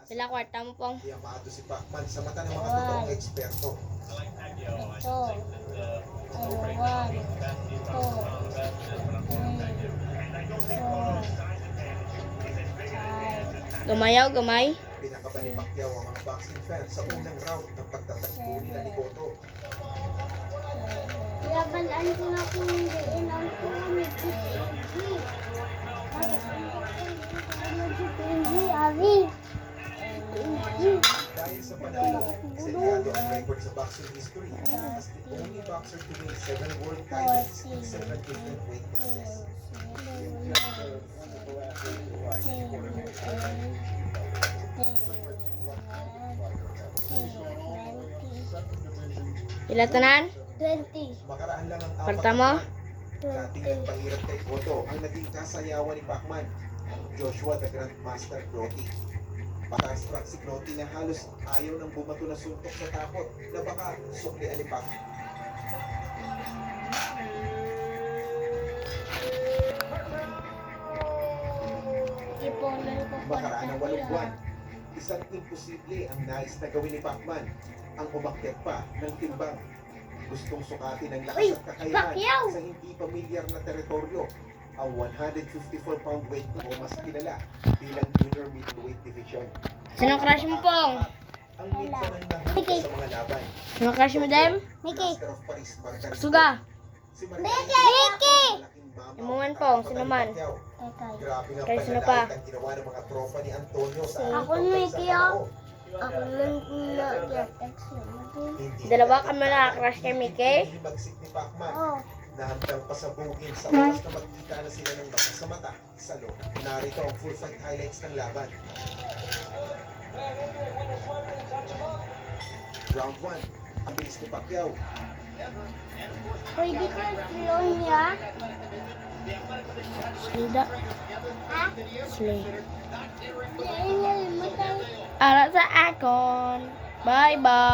Sila kwarta mo pong. Yamado si Pacman sa mata ng mga totoong eksperto. Ito. One, two, three, four, five, Gumayaw, gamay. Pinakaba ni Pacquiao ang mga boxing fans sa unang round ng pagtatakbo nila ni Cotto. labanan ko na kung hindi ang tumig. Dahil sa panalo, senyado ang record sa boxing history as the only boxer to win 7 world titles in 7 different weight classes. Pila tanan? 20. Makaraan lang ang Kwarta mo? Dating nagpahirap kay Cotto ang naging kasayawan ni Pacman, Joshua the Grandmaster Clottey. Pataas-track si Clottey na halos ayaw ng bumato na suntok sa takot na baka suklian ni Pacman. Iponan ko po. Makaraan ng 8 buwan, isang imposible ang nais na gawin ni Pacman, ang umakyat pa ng timbang. Gustong sukatin ang lakas at kakayahan Pacquiao! sa hindi pamilyar na teritoryo, ang 154-pound weight o mas kilala bilang junior middleweight division. Sino crush mo pong? Ang minsan ang nahuli sa mga laban. Sino crush mo dem? Mickey! Master of Paris, Margarito. Suga. Si Mickey! Imungan po, sino man? Grabe nga Kay sino panlalait pa? ang ginawa ng mga tropa ni Antonio sa Ako araw ni ng Mickey, Tao. Ako lang na-text Hindi Dalawa na ka mo na crush kay Mickey? Hindi magsik ni Pacman. Oo. Nahamtang pasabugin sa oras na magkita na sila ng baka sa mata sa loob. Narito ang full fight highlights ng laban. Round 1. Ang bilis ni Pacquiao. Pwede ka slow niya? Slida. Ha? Slay. Hindi, matay. Ara sa akon. Bye-bye.